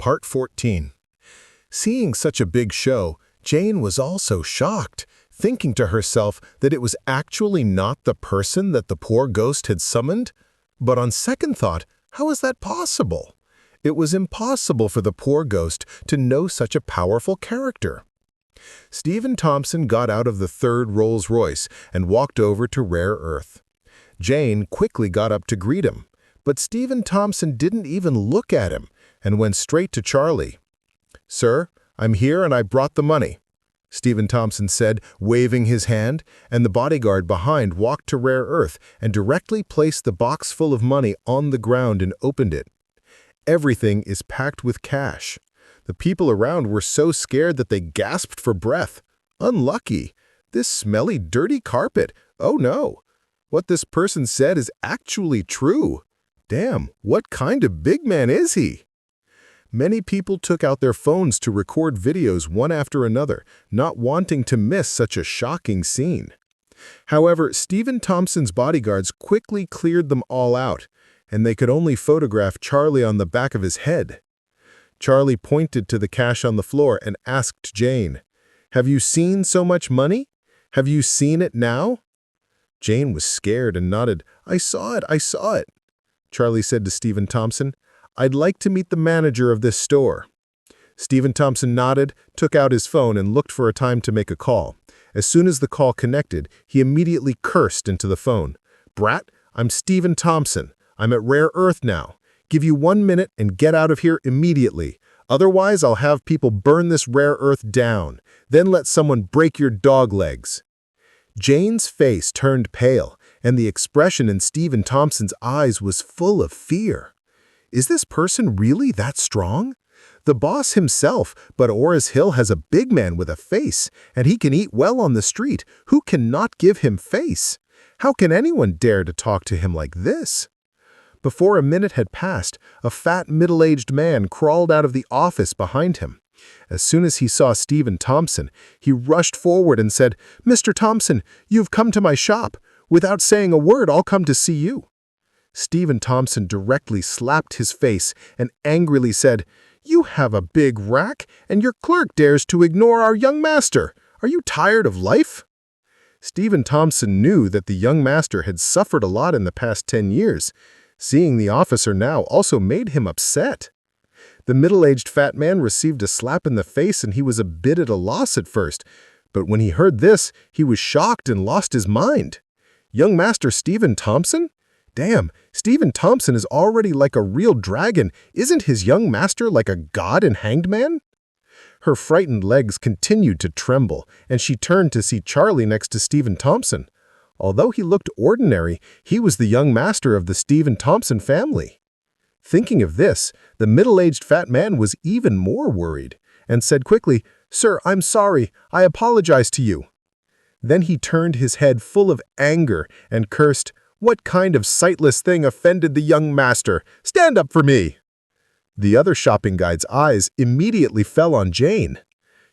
Part 14. Seeing such a big show, Jane was also shocked, thinking to herself that it was actually not the person that the poor ghost had summoned. But on second thought, how is that possible? It was impossible for the poor ghost to know such a powerful character. Stephen Thompson got out of the third Rolls-Royce and walked over to Rare Earth. Jane quickly got up to greet him, but Stephen Thompson didn't even look at him and went straight to Charlie. "Sir, I'm here and I brought the money," Stephen Thompson said, waving his hand, and the bodyguard behind walked to Rare Earth and directly placed the box full of money on the ground and opened it. Everything is packed with cash. The people around were so scared that they gasped for breath. Unlucky. This smelly, dirty carpet. Oh no. What this person said is actually true. Damn, what kind of big man is he? Many people took out their phones to record videos one after another, not wanting to miss such a shocking scene. However, Stephen Thompson's bodyguards quickly cleared them all out, and they could only photograph Charlie on the back of his head. Charlie pointed to the cash on the floor and asked Jane, "Have you seen so much money? Have you seen it now?" Jane was scared and nodded. I saw it." Charlie said to Stephen Thompson, "I'd like to meet the manager of this store." Stephen Thompson nodded, took out his phone, and looked for a time to make a call. As soon as the call connected, he immediately cursed into the phone. "Brat, I'm Stephen Thompson. I'm at Rare Earth now. Give you 1 minute and get out of here immediately. Otherwise, I'll have people burn this Rare Earth down. Then let someone break your dog legs." Jane's face turned pale, and the expression in Stephen Thompson's eyes was full of fear. Is this person really that strong? The boss himself, but Orris Hill has a big man with a face, and he can eat well on the street. Who cannot give him face? How can anyone dare to talk to him like this? Before a minute had passed, a fat, middle-aged man crawled out of the office behind him. As soon as he saw Stephen Thompson, he rushed forward and said, "Mr. Thompson, you've come to my shop. Without saying a word, I'll come to see you." Stephen Thompson directly slapped his face and angrily said, "You have a big rack, and your clerk dares to ignore our young master. Are you tired of life?" Stephen Thompson knew that the young master had suffered a lot in the past 10 years. Seeing the officer now also made him upset. The middle-aged fat man received a slap in the face and he was a bit at a loss at first, but when he heard this, he was shocked and lost his mind. Young Master Stephen Thompson? Damn, Stephen Thompson is already like a real dragon. Isn't his young master like a god and hanged man? Her frightened legs continued to tremble, and she turned to see Charlie next to Stephen Thompson. Although he looked ordinary, he was the young master of the Stephen Thompson family. Thinking of this, the middle-aged fat man was even more worried, and said quickly, "Sir, I'm sorry. I apologize to you." Then he turned his head full of anger and cursed, "What kind of sightless thing offended the young master? Stand up for me!" The other shopping guide's eyes immediately fell on Jane.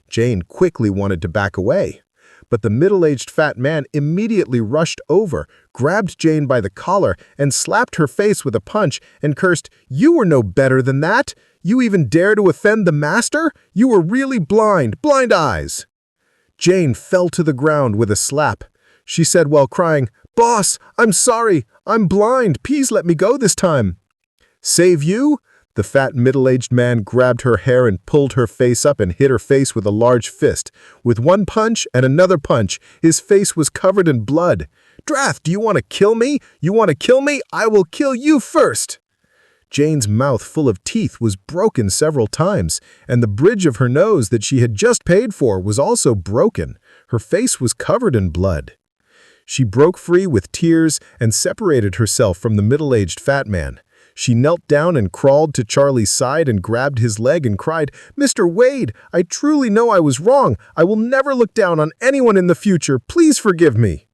Jane quickly wanted to back away, but the middle-aged fat man immediately rushed over, grabbed Jane by the collar, and slapped her face with a punch and cursed, "You were no better than that! You even dare to offend the master? You were really blind eyes!" Jane fell to the ground with a slap. She said while crying, "Boss, I'm sorry. I'm blind. Please let me go this time." "Save you?" The fat middle-aged man grabbed her hair and pulled her face up and hit her face with a large fist. With one punch and another punch, his face was covered in blood. "Drath, do you want to kill me? You want to kill me? I will kill you first!" Jane's mouth full of teeth was broken several times, and the bridge of her nose that she had just paid for was also broken. Her face was covered in blood. She broke free with tears and separated herself from the middle-aged fat man. She knelt down and crawled to Charlie's side and grabbed his leg and cried, "Mr. Wade, I truly know I was wrong. I will never look down on anyone in the future. Please forgive me."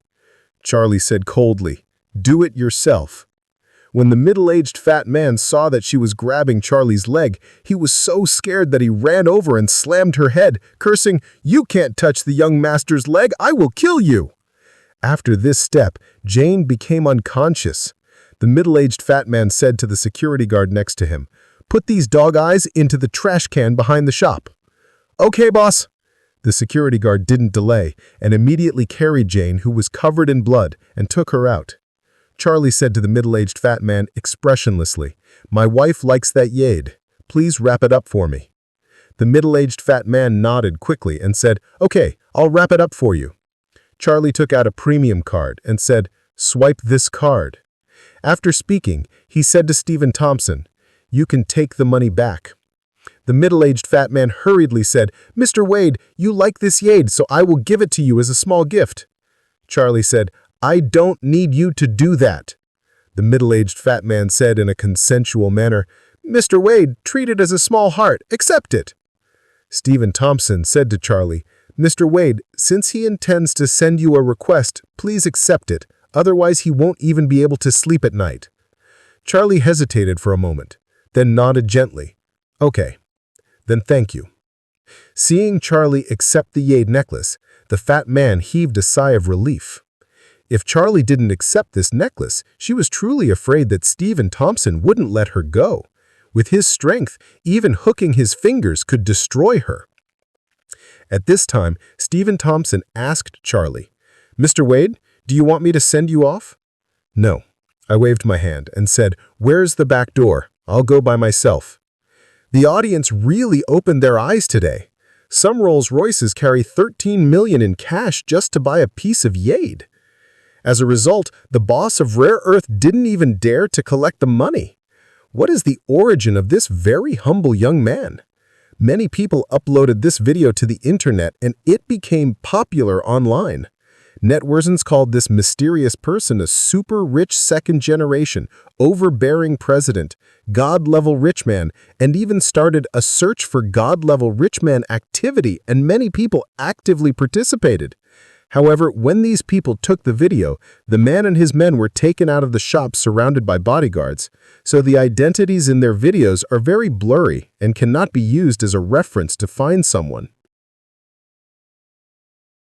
Charlie said coldly, "Do it yourself." When the middle-aged fat man saw that she was grabbing Charlie's leg, he was so scared that he ran over and slammed her head, cursing, "You can't touch the young master's leg. I will kill you." After this step, Jane became unconscious. The middle-aged fat man said to the security guard next to him, Put these dog eyes into the trash can behind the shop." "Okay, boss." The security guard didn't delay and immediately carried Jane, who was covered in blood, and took her out. Charlie said to the middle-aged fat man expressionlessly, "My wife likes that Wade. Please wrap it up for me." The middle-aged fat man nodded quickly and said, "Okay, I'll wrap it up for you." Charlie took out a premium card and said, "Swipe this card." After speaking, he said to Stephen Thompson, "You can take the money back." The middle-aged fat man hurriedly said, "Mr. Wade, you like this Wade, so I will give it to you as a small gift." Charlie said, "I don't need you to do that." The middle-aged fat man said in a consensual manner, "Mr. Wade, treat it as a small heart. Accept it." Stephen Thompson said to Charlie, "Mr. Wade, since he intends to send you a request, please accept it. Otherwise, he won't even be able to sleep at night." Charlie hesitated for a moment, then nodded gently. "Okay, then thank you." Seeing Charlie accept the Wade necklace, the fat man heaved a sigh of relief. If Charlie didn't accept this necklace, she was truly afraid that Stephen Thompson wouldn't let her go. With his strength, even hooking his fingers could destroy her. At this time, Stephen Thompson asked Charlie, "Mr. Wade, do you want me to send you off?" "No." I waved my hand and said, "Where's the back door? I'll go by myself." The audience really opened their eyes today. Some Rolls-Royces carry $13 million in cash just to buy a piece of Wade. As a result, the boss of Rare Earth didn't even dare to collect the money. What is the origin of this very humble young man? Many people uploaded this video to the internet and it became popular online. Netizens called this mysterious person a super rich second-generation, overbearing president, God-level rich man, and even started a search for God-level rich man activity, and many people actively participated. However, when these people took the video, the man and his men were taken out of the shop surrounded by bodyguards, so the identities in their videos are very blurry and cannot be used as a reference to find someone.